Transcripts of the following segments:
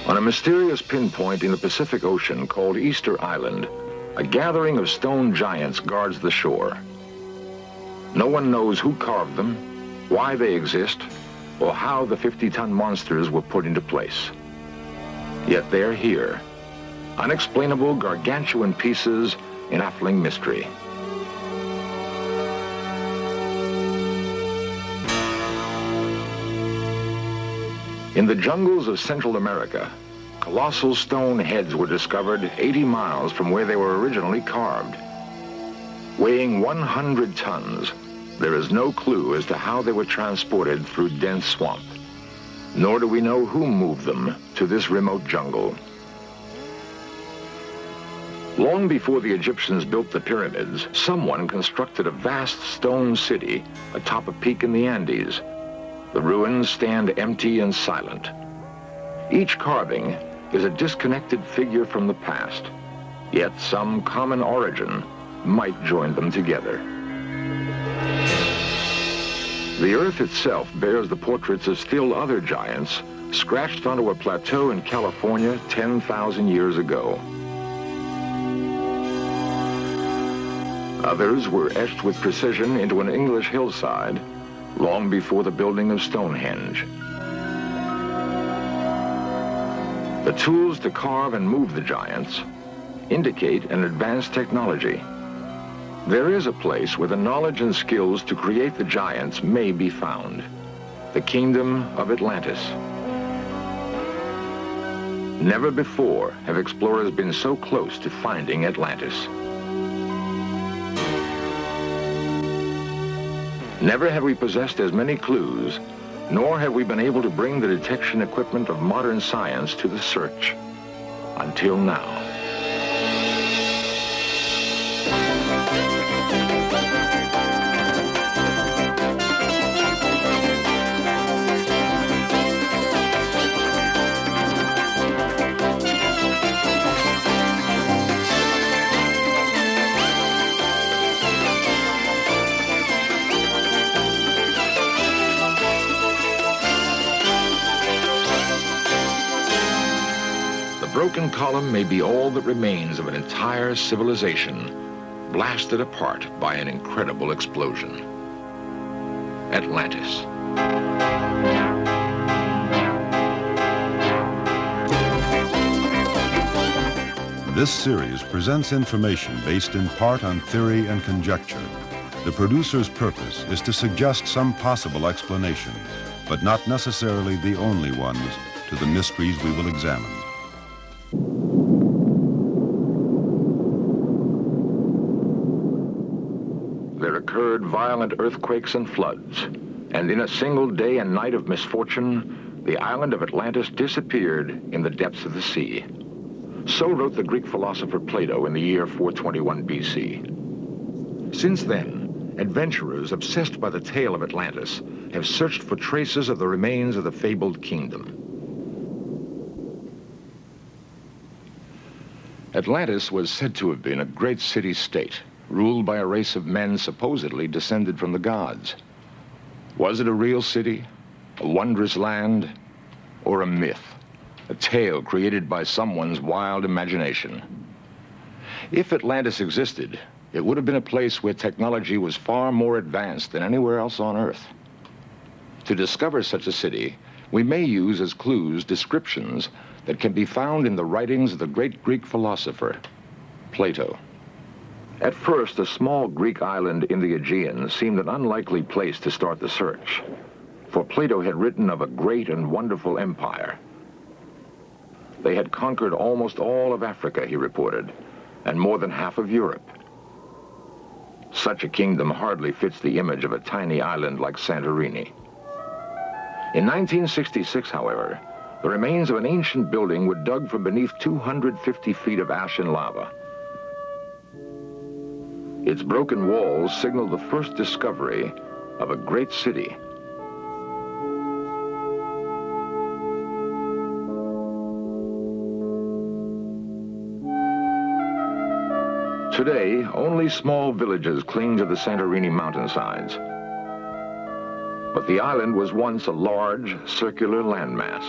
On a mysterious pinpoint in the Pacific Ocean called Easter Island, a gathering of stone giants guards the shore. No one knows who carved them, why they exist, or how the 50-ton monsters were put into place. Yet they're here, unexplainable gargantuan pieces in baffling mystery. In the jungles of Central America, colossal stone heads were discovered 80 miles from where they were originally carved. Weighing 100 tons, there is no clue as to how they were transported through dense swamp, nor do we know who moved them to this remote jungle. Long before the Egyptians built the pyramids, someone constructed a vast stone city atop a peak in the Andes. The ruins stand empty and silent. Each carving is a disconnected figure from the past, yet some common origin might join them together. The earth itself bears the portraits of still other giants scratched onto a plateau in California 10,000 years ago. Others were etched with precision into an English hillside long before the building of Stonehenge. The tools to carve and move the giants indicate an advanced technology. There is a place where the knowledge and skills to create the giants may be found: the kingdom of Atlantis. Never before have explorers been so close to finding Atlantis. Never have we possessed as many clues, nor have we been able to bring the detection equipment of modern science to the search. Until now. The broken column may be all that remains of an entire civilization blasted apart by an incredible explosion. Atlantis. This series presents information based in part on theory and conjecture. The producer's purpose is to suggest some possible explanations, but not necessarily the only ones, to the mysteries we will examine. There occurred violent earthquakes and floods, and in a single day and night of misfortune, the island of Atlantis disappeared in the depths of the sea. So wrote the Greek philosopher Plato in the year 421 BC. Since then, adventurers obsessed by the tale of Atlantis have searched for traces of the remains of the fabled kingdom. Atlantis was said to have been a great city-state, ruled by a race of men supposedly descended from the gods. Was it a real city, a wondrous land, or a myth, a tale created by someone's wild imagination? If Atlantis existed, it would have been a place where technology was far more advanced than anywhere else on Earth. To discover such a city, we may use as clues descriptions that can be found in the writings of the great Greek philosopher, Plato. At first, a small Greek island in the Aegean seemed an unlikely place to start the search, for Plato had written of a great and wonderful empire. They had conquered almost all of Africa, he reported, and more than half of Europe. Such a kingdom hardly fits the image of a tiny island like Santorini. In 1966, however, the remains of an ancient building were dug from beneath 250 feet of ash and lava. Its broken walls signaled the first discovery of a great city. Today, only small villages cling to the Santorini mountainsides. But the island was once a large, circular landmass.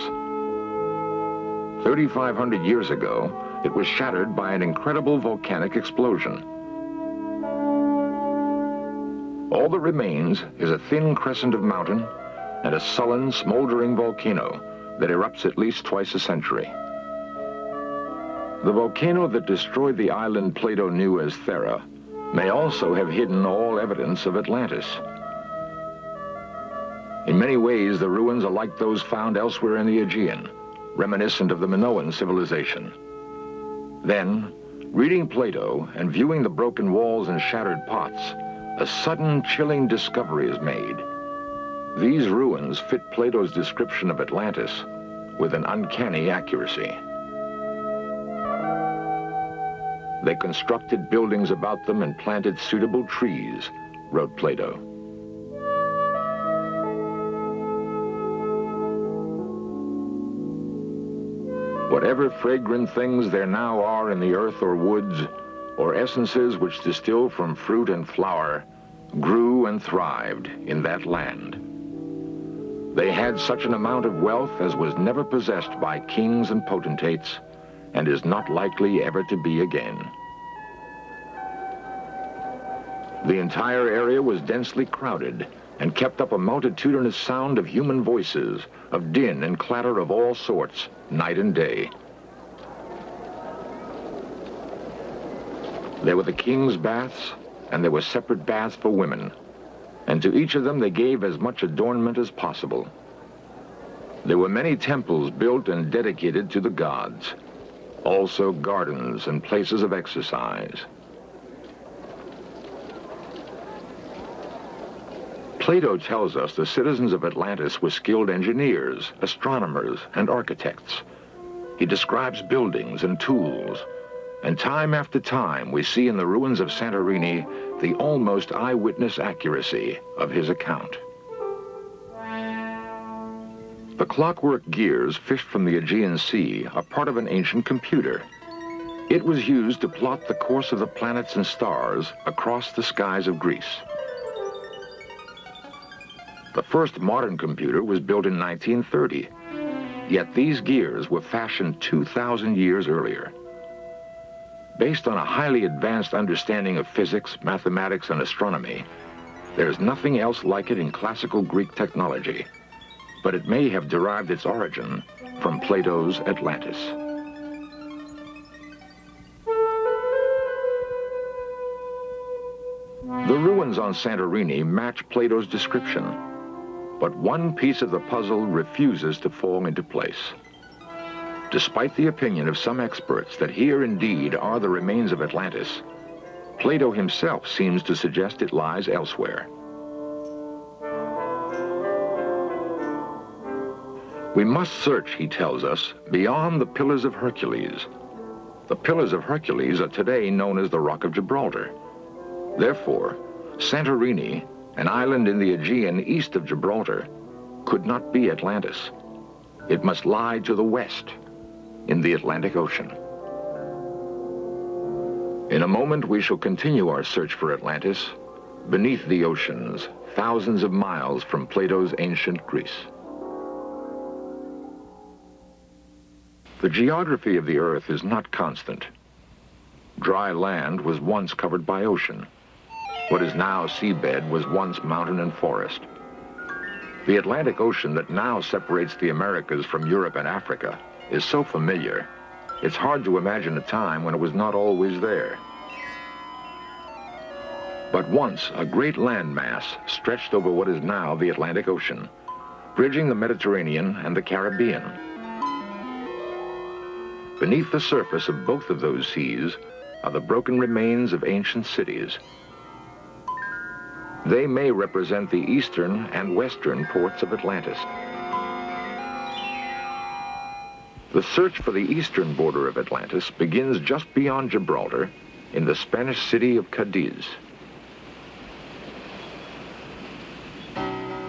3,500 years ago, it was shattered by an incredible volcanic explosion. All that remains is a thin crescent of mountain and a sullen, smoldering volcano that erupts at least twice a century. The volcano that destroyed the island Plato knew as Thera may also have hidden all evidence of Atlantis. In many ways, the ruins are like those found elsewhere in the Aegean, reminiscent of the Minoan civilization. Then, reading Plato and viewing the broken walls and shattered pots, a sudden, chilling discovery is made. These ruins fit Plato's description of Atlantis with an uncanny accuracy. They constructed buildings about them and planted suitable trees, wrote Plato. Whatever fragrant things there now are in the earth or woods, or essences which distill from fruit and flower, grew and thrived in that land. They had such an amount of wealth as was never possessed by kings and potentates, and is not likely ever to be again. The entire area was densely crowded and kept up a multitudinous sound of human voices, of din and clatter of all sorts, night and day. There were the king's baths, and there were separate baths for women, and to each of them they gave as much adornment as possible. There were many temples built and dedicated to the gods, also gardens and places of exercise. Plato tells us the citizens of Atlantis were skilled engineers, astronomers, and architects. He describes buildings and tools, and time after time we see in the ruins of Santorini the almost eyewitness accuracy of his account. The clockwork gears fished from the Aegean Sea are part of an ancient computer. It was used to plot the course of the planets and stars across the skies of Greece. The first modern computer was built in 1930, yet these gears were fashioned 2,000 years earlier. Based on a highly advanced understanding of physics, mathematics, and astronomy, there is nothing else like it in classical Greek technology, but it may have derived its origin from Plato's Atlantis. The ruins on Santorini match Plato's description, but one piece of the puzzle refuses to fall into place. Despite the opinion of some experts that here indeed are the remains of Atlantis, Plato himself seems to suggest it lies elsewhere. We must search, he tells us, beyond the Pillars of Hercules. The Pillars of Hercules are today known as the Rock of Gibraltar. Therefore, Santorini, an island in the Aegean east of Gibraltar, could not be Atlantis. It must lie to the west, in the Atlantic Ocean. In a moment, we shall continue our search for Atlantis beneath the oceans, thousands of miles from Plato's ancient Greece. The geography of the Earth is not constant. Dry land was once covered by ocean. What is now seabed was once mountain and forest. The Atlantic Ocean that now separates the Americas from Europe and Africa is so familiar, it's hard to imagine a time when it was not always there. But once, a great landmass stretched over what is now the Atlantic Ocean, bridging the Mediterranean and the Caribbean. Beneath the surface of both of those seas are the broken remains of ancient cities. They may represent the eastern and western ports of Atlantis. The search for the eastern border of Atlantis begins just beyond Gibraltar in the Spanish city of Cadiz.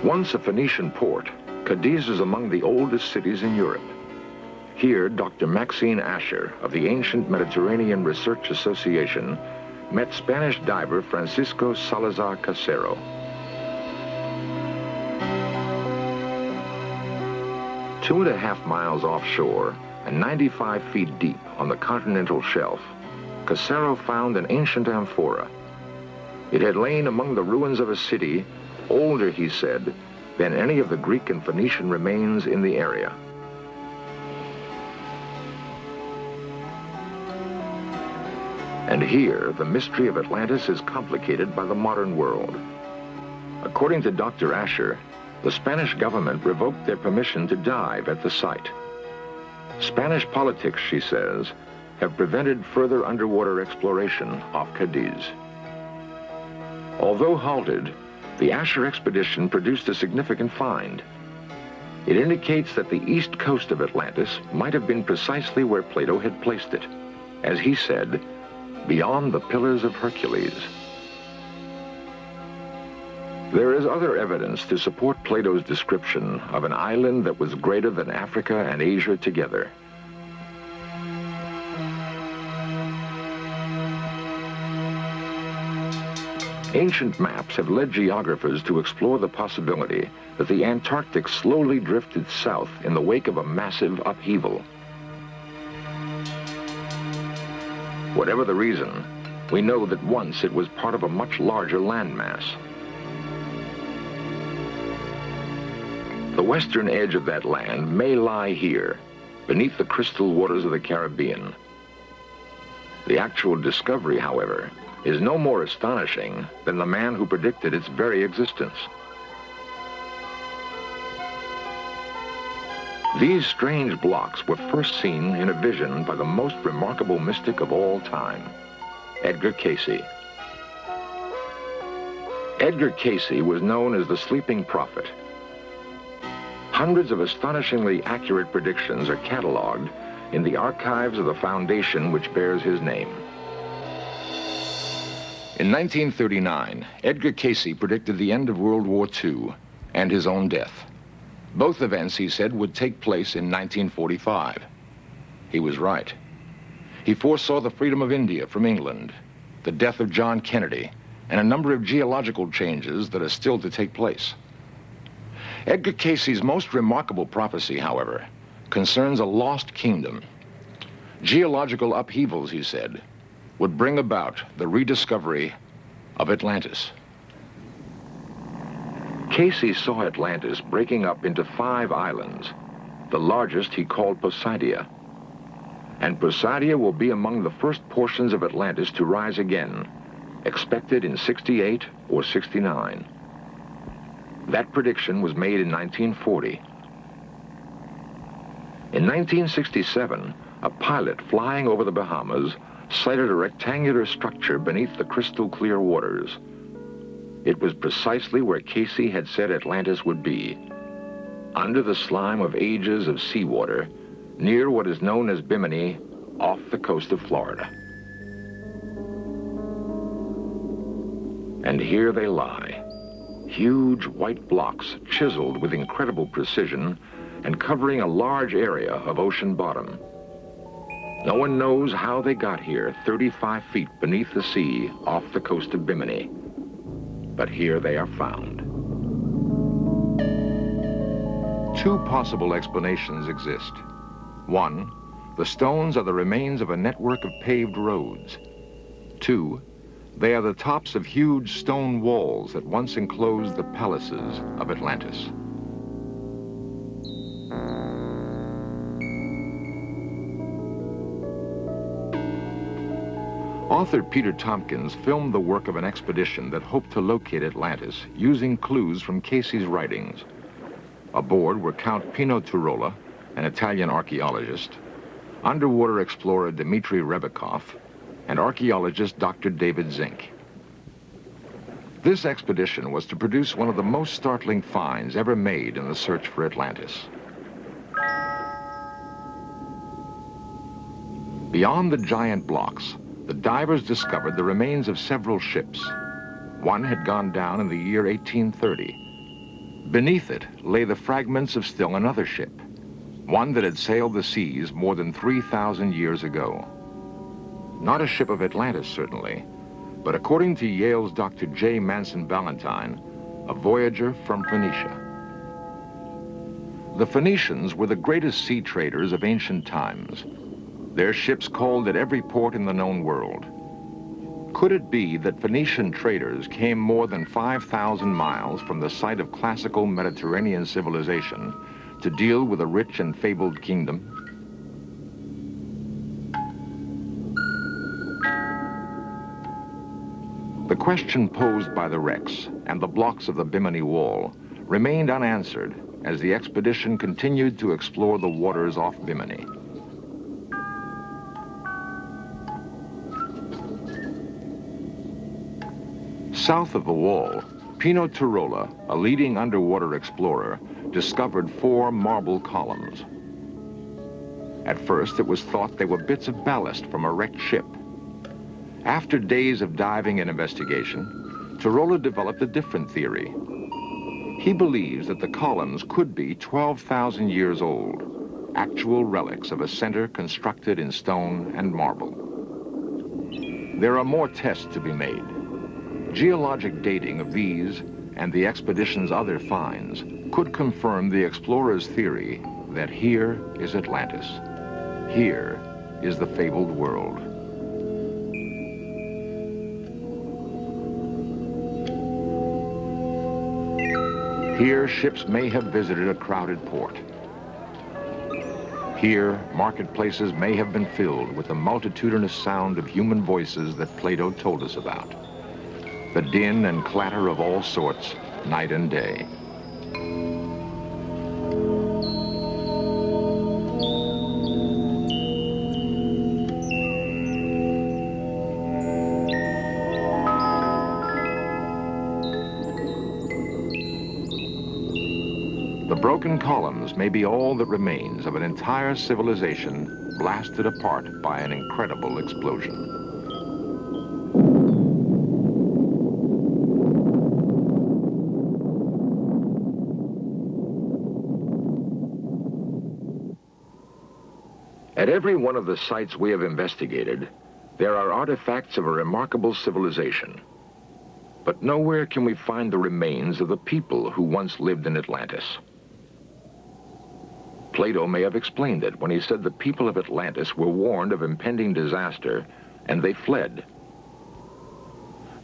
Once a Phoenician port, Cadiz is among the oldest cities in Europe. Here, Dr. Maxine Asher of the Ancient Mediterranean Research Association met Spanish diver Francisco Salazar Casero. Two and a half miles offshore and 95 feet deep on the continental shelf, Casero found an ancient amphora. It had lain among the ruins of a city, older, he said, than any of the Greek and Phoenician remains in the area. And here, the mystery of Atlantis is complicated by the modern world. According to Dr. Asher, the Spanish government revoked their permission to dive at the site. Spanish politics, she says, have prevented further underwater exploration off Cadiz. Although halted, the Asher expedition produced a significant find. It indicates that the east coast of Atlantis might have been precisely where Plato had placed it, as he said, beyond the Pillars of Hercules. There is other evidence to support Plato's description of an island that was greater than Africa and Asia together. Ancient maps have led geographers to explore the possibility that the Antarctic slowly drifted south in the wake of a massive upheaval. Whatever the reason, we know that once it was part of a much larger landmass. The western edge of that land may lie here, beneath the crystal waters of the Caribbean. The actual discovery, however, is no more astonishing than the man who predicted its very existence. These strange blocks were first seen in a vision by the most remarkable mystic of all time, Edgar Cayce. Edgar Cayce was known as the Sleeping Prophet. Hundreds of astonishingly accurate predictions are cataloged in the archives of the foundation which bears his name. In 1939, Edgar Cayce predicted the end of World War II and his own death. Both events, he said, would take place in 1945. He was right. He foresaw the freedom of India from England, the death of John Kennedy, and a number of geological changes that are still to take place. Edgar Cayce's most remarkable prophecy, however, concerns a lost kingdom. Geological upheavals, he said, would bring about the rediscovery of Atlantis. Cayce saw Atlantis breaking up into 5 islands. The largest he called Poseidia. And Poseidia will be among the first portions of Atlantis to rise again, expected in 68 or 69. That prediction was made in 1940. In 1967, a pilot flying over the Bahamas sighted a rectangular structure beneath the crystal clear waters. It was precisely where Cayce had said Atlantis would be, under the slime of ages of seawater, near what is known as Bimini, off the coast of Florida. And here they lie, huge white blocks chiseled with incredible precision and covering a large area of ocean bottom. No one knows how they got here 35 feet beneath the sea off the coast of Bimini. But here they are found. 2 possible explanations exist. 1, the stones are the remains of a network of paved roads. 2, they are the tops of huge stone walls that once enclosed the palaces of Atlantis. Author Peter Tompkins filmed the work of an expedition that hoped to locate Atlantis using clues from Cayce's writings. Aboard were Count Pino Turola, an Italian archaeologist, underwater explorer Dmitry Rebekov, and archaeologist Dr. David Zink. This expedition was to produce one of the most startling finds ever made in the search for Atlantis. Beyond the giant blocks, the divers discovered the remains of several ships. One had gone down in the year 1830. Beneath it lay the fragments of still another ship, one that had sailed the seas more than 3,000 years ago. Not a ship of Atlantis, certainly, but according to Yale's Dr. J. Manson Ballantyne, a voyager from Phoenicia. The Phoenicians were the greatest sea traders of ancient times. Their ships called at every port in the known world. Could it be that Phoenician traders came more than 5,000 miles from the site of classical Mediterranean civilization to deal with a rich and fabled kingdom? The question posed by the wrecks and the blocks of the Bimini Wall remained unanswered as the expedition continued to explore the waters off Bimini. South of the wall, Pino Turola, a leading underwater explorer, discovered 4 marble columns. At first, it was thought they were bits of ballast from a wrecked ship. After days of diving and investigation, Turola developed a different theory. He believes that the columns could be 12,000 years old, actual relics of a center constructed in stone and marble. There are more tests to be made. Geologic dating of these and the expedition's other finds could confirm the explorers' theory that here is Atlantis. Here is the fabled world. Here, ships may have visited a crowded port. Here, marketplaces may have been filled with the multitudinous sound of human voices that Plato told us about. The din and clatter of all sorts, night and day. The broken columns may be all that remains of an entire civilization blasted apart by an incredible explosion. At every one of the sites we have investigated, there are artifacts of a remarkable civilization. But nowhere can we find the remains of the people who once lived in Atlantis. Plato may have explained it when he said the people of Atlantis were warned of impending disaster, and they fled.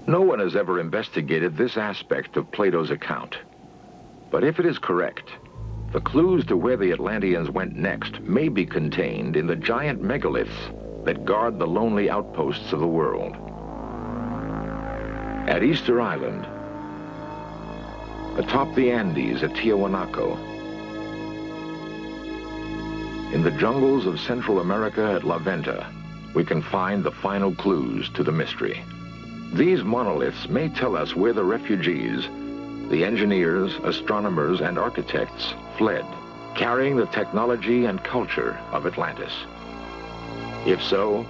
No one has ever investigated this aspect of Plato's account. But if it is correct, the clues to where the Atlanteans went next may be contained in the giant megaliths that guard the lonely outposts of the world. At Easter Island, atop the Andes at Tiahuanaco, in the jungles of Central America at La Venta, we can find the final clues to the mystery. These monoliths may tell us where the refugees, the engineers, astronomers, and architects fled, carrying the technology and culture of Atlantis. If so,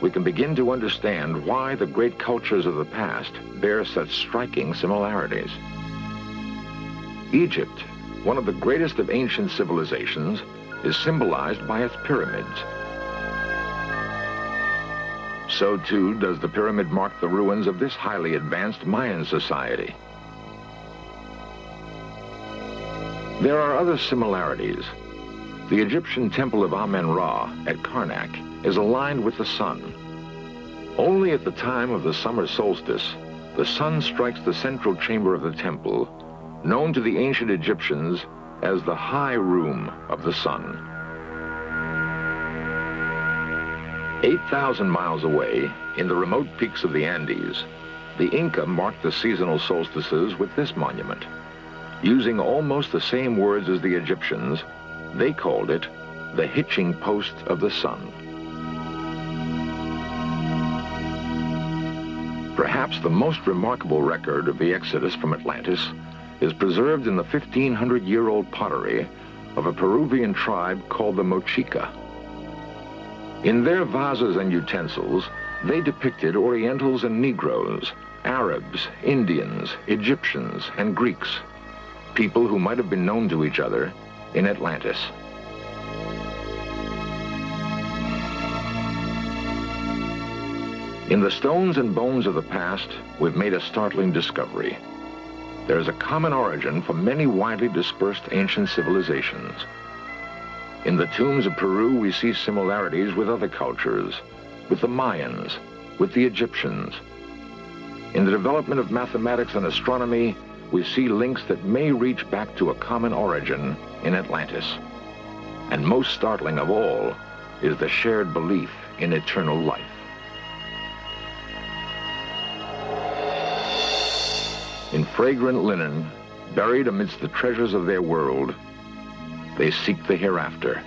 we can begin to understand why the great cultures of the past bear such striking similarities. Egypt, one of the greatest of ancient civilizations, is symbolized by its pyramids. So too does the pyramid mark the ruins of this highly advanced Mayan society. There are other similarities. The Egyptian temple of Amen-Ra at Karnak is aligned with the sun. Only at the time of the summer solstice, the sun strikes the central chamber of the temple, known to the ancient Egyptians as the high room of the sun. 8,000 miles away, in the remote peaks of the Andes, the Inca marked the seasonal solstices with this monument. Using almost the same words as the Egyptians, they called it the hitching post of the sun. Perhaps the most remarkable record of the exodus from Atlantis is preserved in the 1,500-year-old pottery of a Peruvian tribe called the Mochica. In their vases and utensils, they depicted Orientals and Negroes, Arabs, Indians, Egyptians, and Greeks, people who might have been known to each other in Atlantis. In the stones and bones of the past, we've made a startling discovery. There is a common origin for many widely dispersed ancient civilizations. In the tombs of Peru, we see similarities with other cultures, with the Mayans, with the Egyptians. In the development of mathematics and astronomy, we see links that may reach back to a common origin in Atlantis. And most startling of all is the shared belief in eternal life. In fragrant linen, buried amidst the treasures of their world, they seek the hereafter,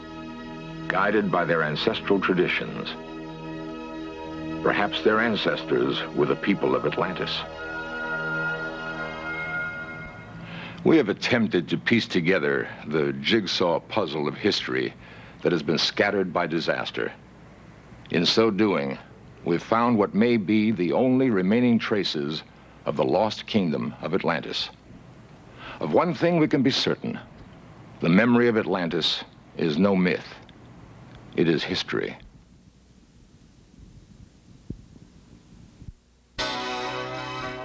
guided by their ancestral traditions. Perhaps their ancestors were the people of Atlantis. We have attempted to piece together the jigsaw puzzle of history that has been scattered by disaster. In so doing, we've found what may be the only remaining traces of the lost kingdom of Atlantis. Of one thing we can be certain: the memory of Atlantis is no myth. It is history.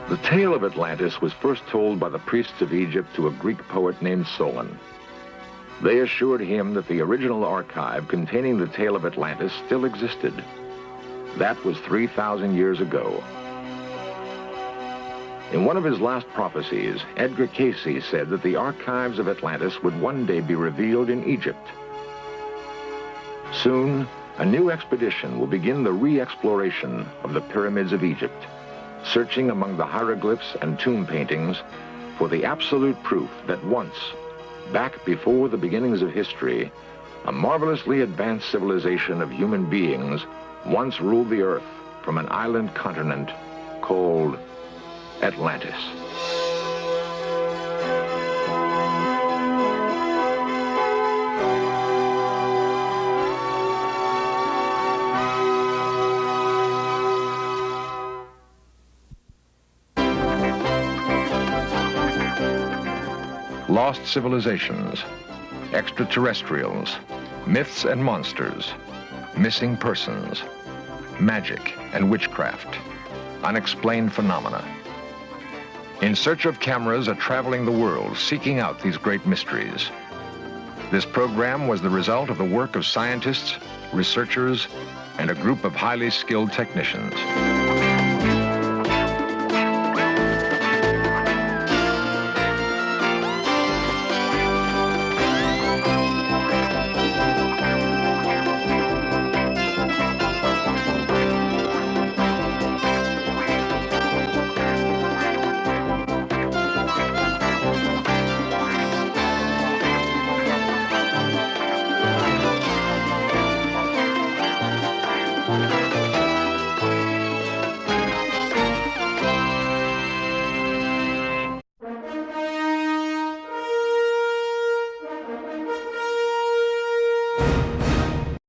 The tale of Atlantis was first told by the priests of Egypt to a Greek poet named Solon. They assured him that the original archive containing the tale of Atlantis still existed. That was 3,000 years ago. In one of his last prophecies, Edgar Cayce said that the archives of Atlantis would one day be revealed in Egypt. Soon, a new expedition will begin the re-exploration of the pyramids of Egypt, searching among the hieroglyphs and tomb paintings for the absolute proof that once, back before the beginnings of history, a marvelously advanced civilization of human beings once ruled the earth from an island continent called Atlantis. Lost civilizations, extraterrestrials, myths and monsters, missing persons, magic and witchcraft, unexplained phenomena. In search of cameras are traveling the world, seeking out these great mysteries. This program was the result of the work of scientists, researchers, and a group of highly skilled technicians.